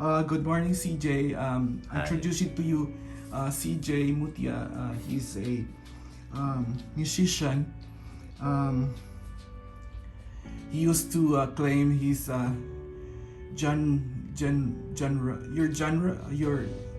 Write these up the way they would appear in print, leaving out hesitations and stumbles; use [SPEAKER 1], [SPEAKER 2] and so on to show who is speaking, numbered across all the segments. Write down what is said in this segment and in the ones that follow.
[SPEAKER 1] Good morning, CJ.
[SPEAKER 2] Hi.
[SPEAKER 1] Introducing to you CJ Mutia. He's a musician. Um, he used to claim he's genre.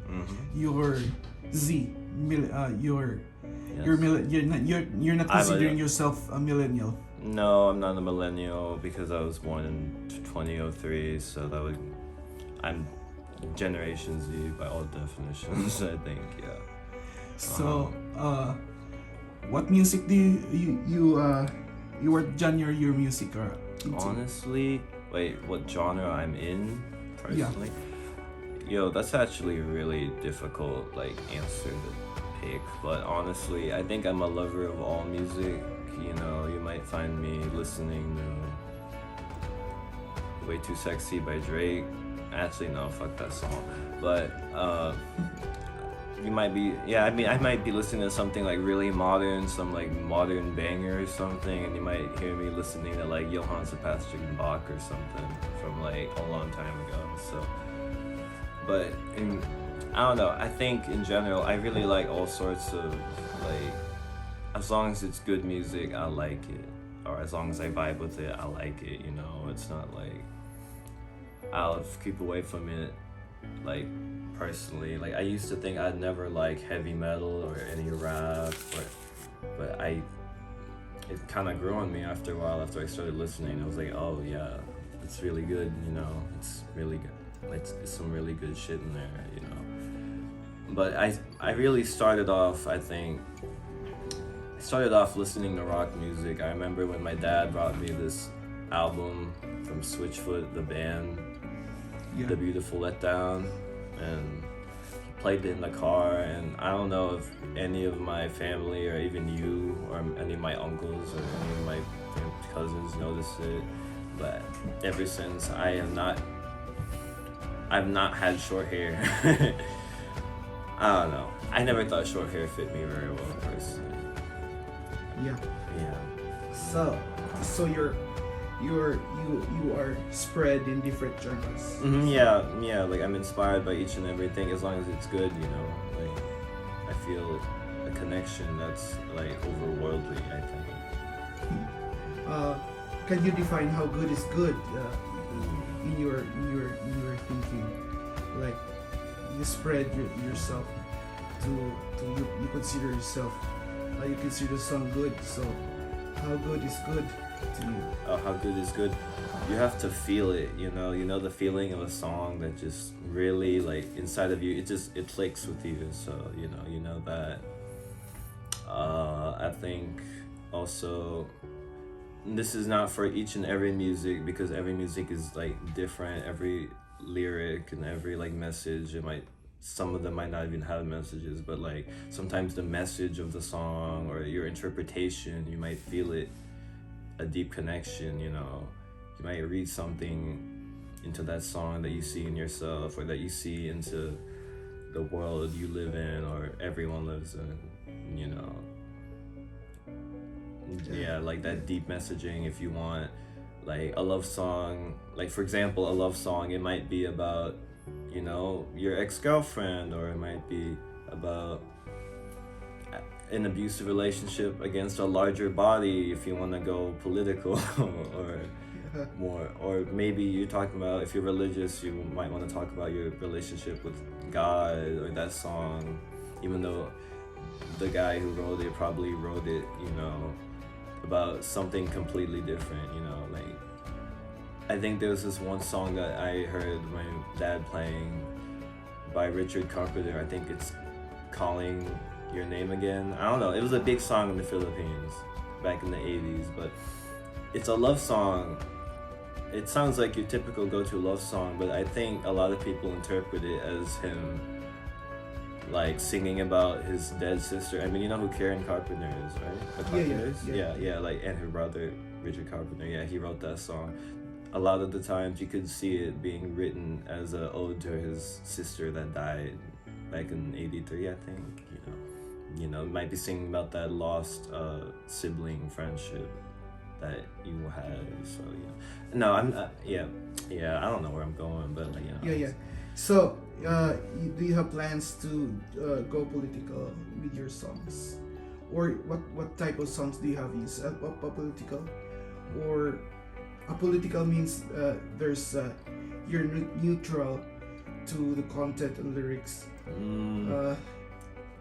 [SPEAKER 2] Mm-hmm.
[SPEAKER 1] Your Z.
[SPEAKER 2] Yes.
[SPEAKER 1] You're not
[SPEAKER 2] I'm a
[SPEAKER 1] considering yourself a millennial.
[SPEAKER 2] no. I'm not a millennial because I was born in 2003. So that would I'm Generation Z by all definitions. I think. Yeah.
[SPEAKER 1] So what music do you what genre your music are into?
[SPEAKER 2] Honestly, wait. What genre I'm in
[SPEAKER 1] Yeah.
[SPEAKER 2] personally? Yo, that's actually a really difficult answer to pick. But honestly, I think I'm a lover of all music. You might find me listening to "Way Too Sexy" by Drake. Actually, no, fuck that song. But you might be, yeah. I mean, I might be listening to something like really modern, some like modern banger or something, and you might hear me listening to like Johann Sebastian Bach or something from like a long time ago. So, but I don't know. I think in general, I really like all sorts of like, as long as it's good music, I like it. Or as long as I vibe with it, I like it. It's not like I'll keep away from it. Like personally, like I used to think I'd never like heavy metal or any rap, but it kind of grew on me after a while. After I started listening, I was like, oh yeah, it's really good. It's really good. It's some really good shit in there. But I really started off. I started off listening to rock music. I remember when my dad brought me this album from Switchfoot, the band,
[SPEAKER 1] Yeah.
[SPEAKER 2] The Beautiful Letdown, and he played it in the car. And I don't know if any of my family or even you or any of my uncles or any of my cousins noticed it, but ever since I've not had short hair. I don't know. I never thought short hair fit me very well personally.
[SPEAKER 1] Yeah.
[SPEAKER 2] Yeah.
[SPEAKER 1] So you are spread in different genres.
[SPEAKER 2] Yeah. Like I'm inspired by each and everything as long as it's good. Like I feel a connection that's like overworldly. I think.
[SPEAKER 1] Uh, can you define how good is good in your thinking? Like you spread yourself you consider yourself you consider the song good. So how good is good to you?
[SPEAKER 2] Oh, how good is good? You have to feel it. You know the feeling of a song that just really like inside of you. It clicks with you. So you know that. I think also this is not for each and every music because every music is like different. Every lyric and every like message, it might some of them might not even have messages, but like sometimes the message of the song or your interpretation, you might feel it, a deep connection. You might read something into that song that you see in yourself or that you see into the world you live in or everyone lives in. Yeah, like that deep messaging. If you want like a love song, like for example a love song, it might be about your ex-girlfriend, or it might be about an abusive relationship against a larger body if you want to go political. Or more, or maybe you're talking about, if you're religious, you might want to talk about your relationship with God, or that song, even though the guy who wrote it probably wrote it about something completely different. Like I think there was this one song that I heard my dad playing by Richard Carpenter. I think it's Calling Your Name Again. I don't know. It was a big song in the Philippines back in the 80s, but it's a love song. It sounds like your typical go-to love song, but I think a lot of people interpret it as him like singing about his dead sister. I mean, you know who Karen Carpenter is, right? The Carpenters? Yeah, like, and her brother Richard Carpenter. Yeah, he wrote that song. A lot of the times you could see it being written as an ode to his sister that died back in '83, I think. It might be singing about that lost sibling friendship that you had. So yeah, no, I'm yeah. I don't know where I'm going, but like
[SPEAKER 1] Yeah. So, do you have plans to go political with your songs, or what type of songs do you have? Is a political, or a political means there's you're neutral to the content and lyrics. Uh,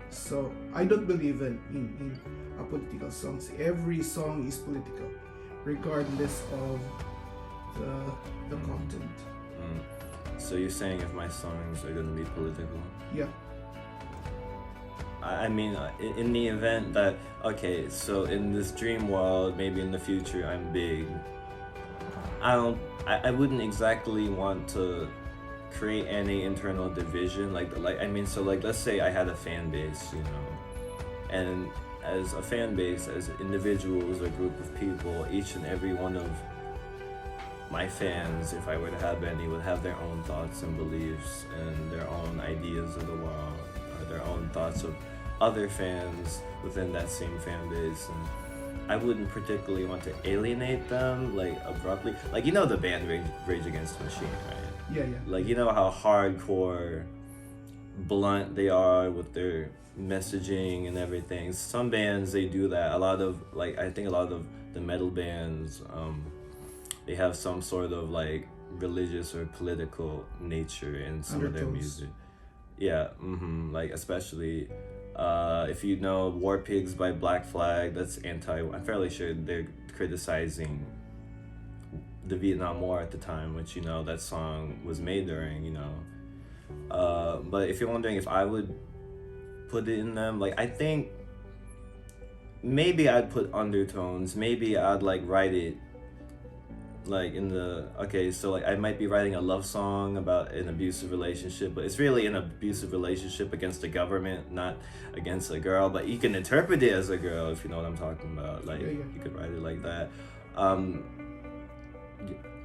[SPEAKER 1] so I don't believe in a political songs. Every song is political, regardless of the content.
[SPEAKER 2] So you're saying if my songs are gonna be political?
[SPEAKER 1] Yeah.
[SPEAKER 2] I mean, in the event that, okay, so in this dream world, maybe in the future I'm big. I wouldn't exactly want to create any internal division. So let's say I had a fan base, you know, and as a fan base, as individuals or group of people, each and every one of my fans, if I were to have any, would have their own thoughts and beliefs and their own ideas of the world, or their own thoughts of other fans within that same fan base. And I wouldn't particularly want to alienate them, like, abruptly. Like, you know the band Rage Against the Machine, right?
[SPEAKER 1] Yeah.
[SPEAKER 2] Like, you know how hardcore, blunt they are with their messaging and everything. Some bands, they do that. I think a lot of the metal bands, they have some sort of like religious or political nature in some of their music. Yeah, like especially if you know War Pigs by Black Flag, that's I'm fairly sure they're criticizing the Vietnam War at the time, which, you know, that song was made during, you know. But if you're wondering if I would put it in them, like, I think maybe I'd put undertones, maybe I'd like write it like in the, okay, so like I might be writing a love song about an abusive relationship, but it's really an abusive relationship against the government, not against a girl, but you can interpret it as a girl, if you know what I'm talking about. Like, you could write it like that.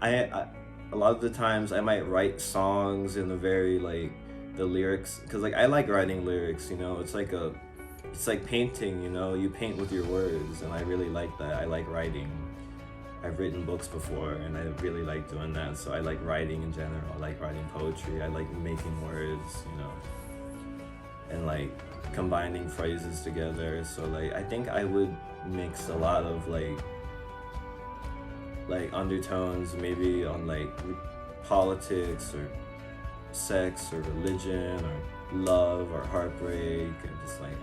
[SPEAKER 2] I a lot of the times I might write songs in a very, like, the lyrics, because like I like writing lyrics, you know. It's like painting, you know, you paint with your words, and I really like that. I like writing. I've written books before, and I really like doing that. So I like writing in general. I like writing poetry. I like making words, you know, and like combining phrases together. So like I think I would mix a lot of like undertones, maybe on like politics or sex or religion or love or heartbreak, and just like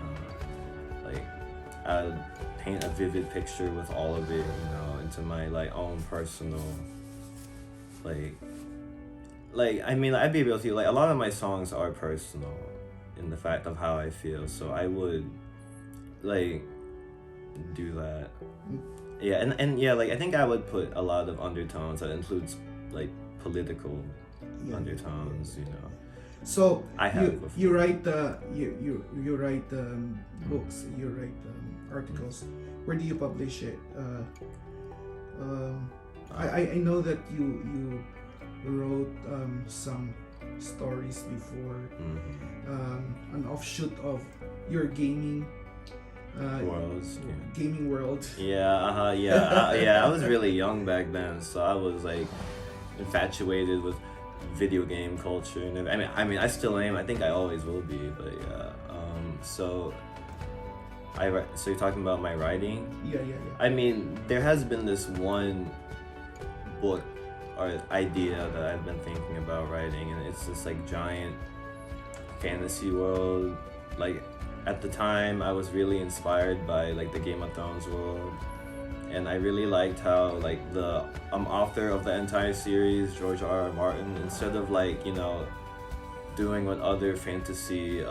[SPEAKER 2] I'd paint a vivid picture with all of it, you know, into my like own personal like I mean, I'd be able to, like, a lot of my songs are personal in the fact of how I feel, so I would like do that. Yeah, and yeah, like I think I would put a lot of undertones that includes like political undertones, you know.
[SPEAKER 1] So
[SPEAKER 2] I have
[SPEAKER 1] you write you write books, you write articles. Where do you publish it? I know that you wrote some stories before, an offshoot of your gaming
[SPEAKER 2] worlds,
[SPEAKER 1] gaming world.
[SPEAKER 2] Yeah, I was really young back then, so I was like infatuated with video game culture, and I mean I still am. I think I always will be, but yeah. So you're talking about my writing?
[SPEAKER 1] Yeah.
[SPEAKER 2] I mean, there has been this one book or idea that I've been thinking about writing, and it's this like giant fantasy world. Like at the time, I was really inspired by like the Game of Thrones world, and I really liked how like the author of the entire series, George R.R. Martin, instead of like, you know, doing what other fantasy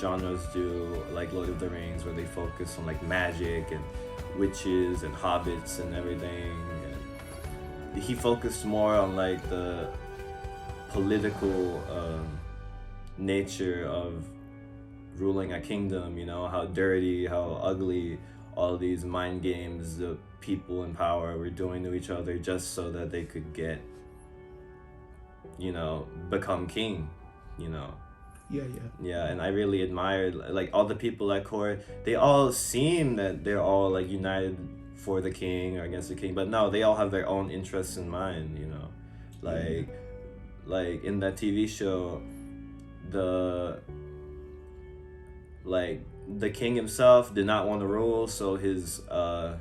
[SPEAKER 2] genres do, like Lord of the Rings, where they focus on like magic and witches and hobbits and everything, and he focused more on like the political nature of ruling a kingdom, you know, how dirty, how ugly all these mind games the people in power were doing to each other just so that they could get, you know, become king, you know. Yeah, and I really admired like all the people at court. They all seem that they're all like united for the king or against the king, but no, they all have their own interests in mind, you know. like in that TV show, the like the king himself did not want to rule, so his I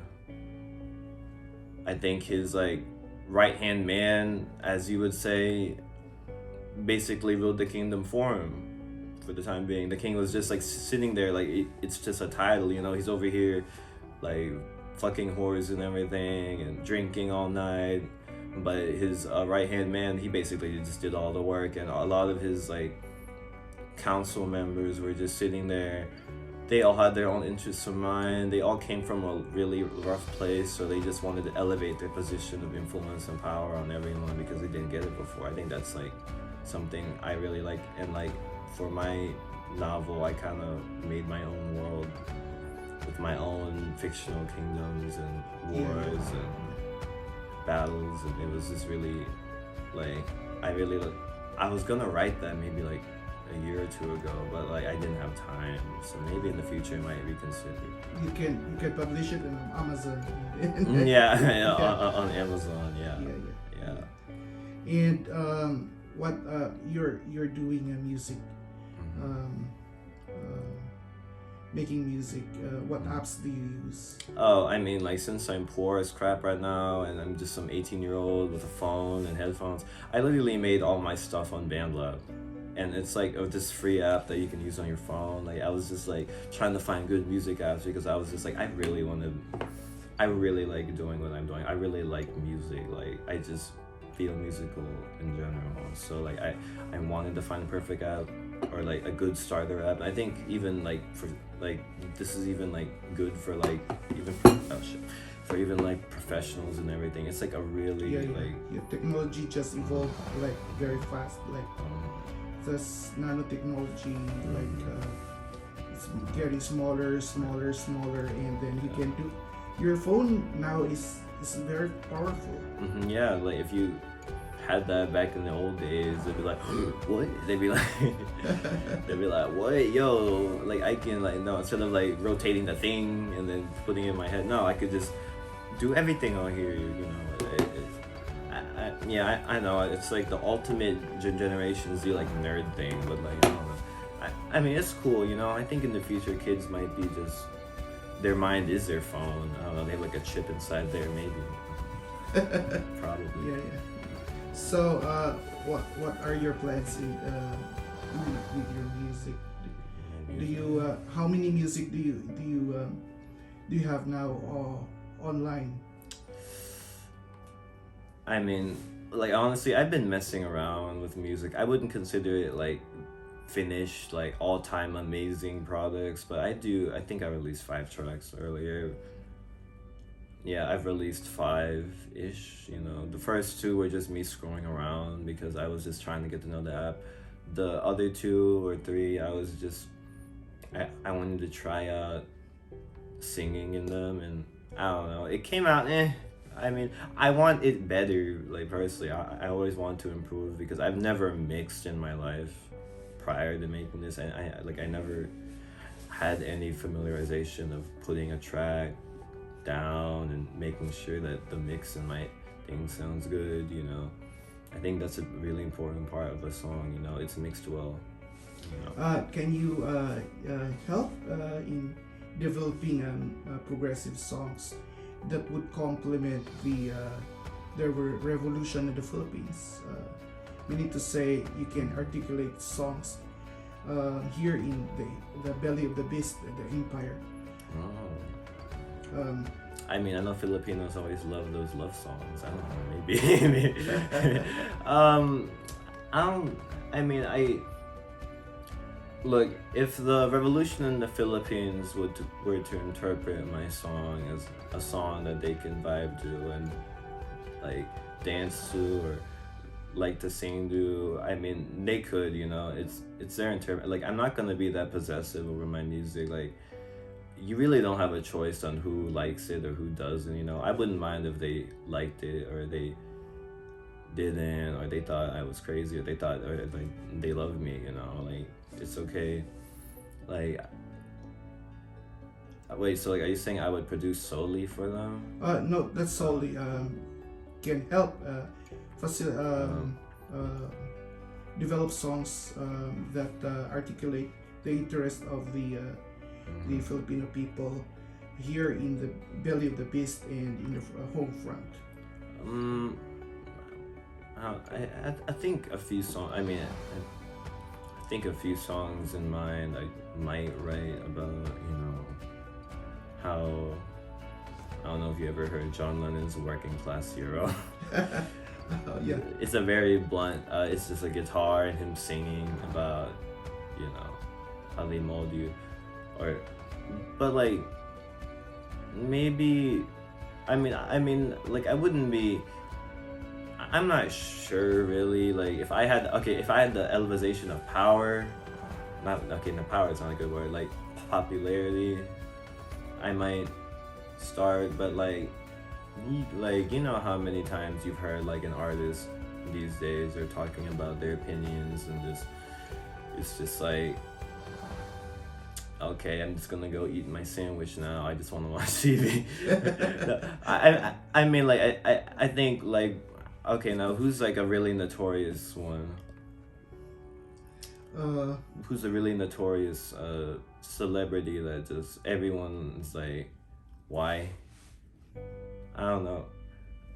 [SPEAKER 2] think his like right hand man, as you would say, basically ruled the kingdom for him for the time being. The king was just like sitting there, like it's just a title, you know. He's over here like fucking whores and everything and drinking all night, but his right hand man, he basically just did all the work, and a lot of his like council members were just sitting there. They all had their own interests in mind. They all came from a really rough place, so they just wanted to elevate their position of influence and power on everyone because they didn't get it before. I think that's like something I really like, and like for my novel, I kind of made my own world with my own fictional kingdoms and wars and battles, and it was just really like I was gonna write that maybe like a year or two ago, but like I didn't have time, so maybe in the future I might reconsider.
[SPEAKER 1] You can publish it on Amazon.
[SPEAKER 2] Yeah, on Amazon. Yeah.
[SPEAKER 1] And what you're doing music, making music. What apps do you use?
[SPEAKER 2] Oh, I mean, like since I'm poor as crap right now, and I'm just some 18-year-old with a phone and headphones, I literally made all my stuff on BandLab. And it's like this free app that you can use on your phone. Like I was just like trying to find good music apps because I was just like I really like doing what I'm doing. I really like music. Like I just feel musical in general. So like I wanted to find a perfect app or like a good starter app. I think even like for like this is even like good for like even for even like professionals and everything. It's like a really like
[SPEAKER 1] technology just evolved like very fast. Like this nanotechnology, like it's getting smaller, and then you can do. Your phone now is very powerful.
[SPEAKER 2] Yeah, like if you had that back in the old days, they'd be like, what? They'd be like, what? Yo, like I can like no, instead of like rotating the thing and then putting it in my head, no, I could just do everything on here. You know. I know it's like the ultimate Generation Z like nerd thing, but like I don't know. I mean it's cool, you know. I think in the future kids might be just their mind is their phone. I don't know. They have like a chip inside there, maybe. Probably.
[SPEAKER 1] Yeah. So what are your plans with your music? Do you how many music do you have now online?
[SPEAKER 2] I mean, like honestly, I've been messing around with music. I wouldn't consider it like finished, like all-time amazing products, but I think I released 5 tracks earlier. Yeah, I've released 5-ish, you know. The first 2 were just me scrolling around because I was just trying to get to know the app. The other 2 or 3, I was just I wanted to try out singing in them, and I don't know, it came out I mean, I want it better, like personally. I always want to improve because I've never mixed in my life prior to making this, and I never had any familiarization of putting a track down and making sure that the mix in my thing sounds good, you know. I think that's a really important part of a song, you know. It's mixed well, you know.
[SPEAKER 1] Can you help in developing progressive songs that would complement the revolution in the Philippines? Meaning to say, you can articulate songs here in the belly of the beast, the empire.
[SPEAKER 2] Oh. I mean, I know Filipinos always love those love songs. I don't know, maybe. Look, if the revolution in the Philippines were to interpret my song as a song that they can vibe to and like dance to or like to sing to, I mean, they could, you know. It's their interpret. Like I'm not gonna be that possessive over my music. Like you really don't have a choice on who likes it or who doesn't, you know. I wouldn't mind if they liked it or they didn't, or they thought I was crazy, or they thought, or like they loved me, you know. Like it's okay. Like wait, so like are you saying I would produce solely for them?
[SPEAKER 1] No, that's solely can help develop songs that articulate the interest of the Filipino people here in the belly of the beast and in the home front.
[SPEAKER 2] I think a few songs. I mean, I think a few songs in mind I might write about, you know, how, I don't know if you ever heard John Lennon's Working Class Hero.
[SPEAKER 1] Yeah.
[SPEAKER 2] It's a very blunt, it's just a guitar and him singing about, you know, how they mold you. But like, maybe, I mean, like I wouldn't be, I'm not sure really, like if I had the elevation of power, the power is not a good word, like popularity, I might start, but like you know how many times you've heard like an artist these days are talking about their opinions and it's just like, okay, I'm just gonna go eat my sandwich now, I just want to watch TV. No, I mean like I think like, okay, now who's like a really notorious one? Who's a really notorious celebrity that just everyone's like, why? I don't know.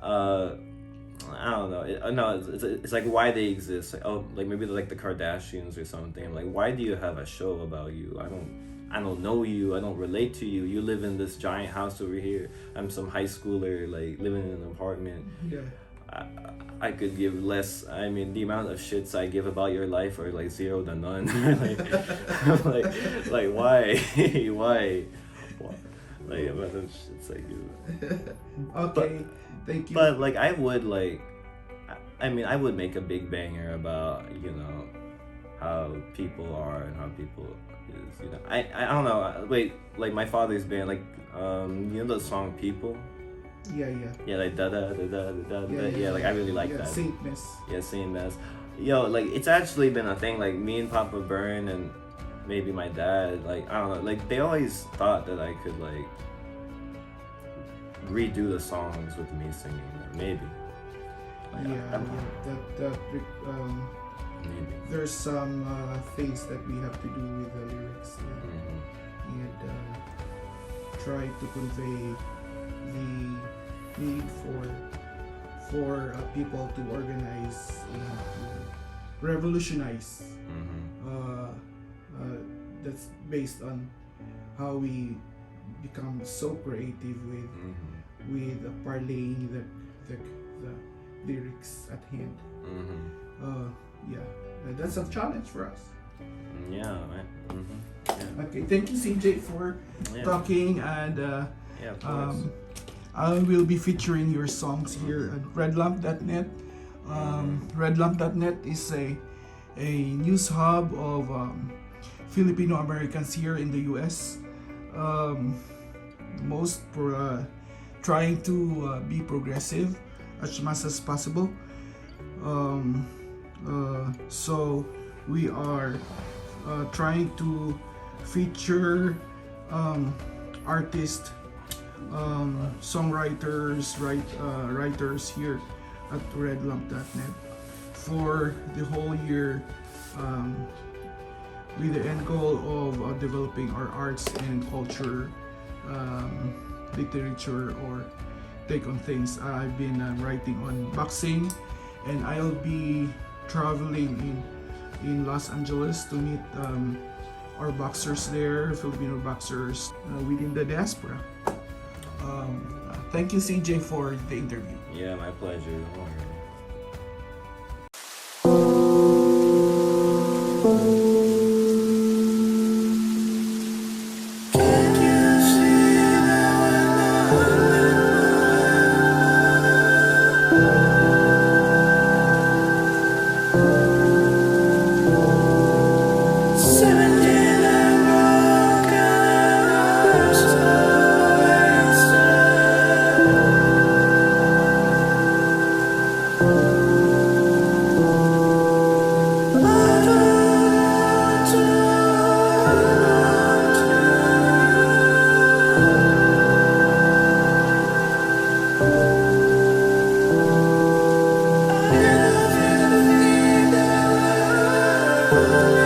[SPEAKER 2] I don't know. It's like why they exist. Like, oh, like maybe like the Kardashians or something. Like, why do you have a show about you? I don't know you. I don't relate to you. You live in this giant house over here. I'm some high schooler like living in an apartment.
[SPEAKER 1] Yeah.
[SPEAKER 2] I could give less. I mean, the amount of shits I give about your life are like zero to none. like why? Why? Like about them shits I give.
[SPEAKER 1] Okay, thank you.
[SPEAKER 2] But like I would like, I mean, I would make a big banger about, you know, how people are and how people is. You know, I don't know. Wait, like my father's band, like you know the song People.
[SPEAKER 1] Yeah,
[SPEAKER 2] like da da da da da da. Yeah, like I really like that.
[SPEAKER 1] Saint Miss.
[SPEAKER 2] Yeah, Saint Miss. Yo, like it's actually been a thing. Like me and Papa Bern and maybe my dad. Like I don't know. Like they always thought that I could like redo the songs with me singing. Maybe. Like, maybe.
[SPEAKER 1] There's some things that we have to do with the lyrics and try to convey the need for people to organize and to revolutionize. That's based on how we become so creative with parlaying the lyrics at hand. That's a challenge for us.
[SPEAKER 2] Yeah, right. Yeah.
[SPEAKER 1] Okay, thank you CJ for talking, and I will be featuring your songs here at redlamp.net. Redlamp.net is a news hub of Filipino Americans here in the US. Trying to be progressive as much as possible. So we are trying to feature artists, songwriters, writers here at redlamp.net for the whole year, with the end goal of developing our arts and culture, literature, or take on things. I've been writing on boxing, and I'll be traveling in Los Angeles to meet our boxers there, Filipino boxers within the diaspora. Thank you CJ for the interview.
[SPEAKER 2] Yeah, my pleasure. Don't worry.
[SPEAKER 3] you.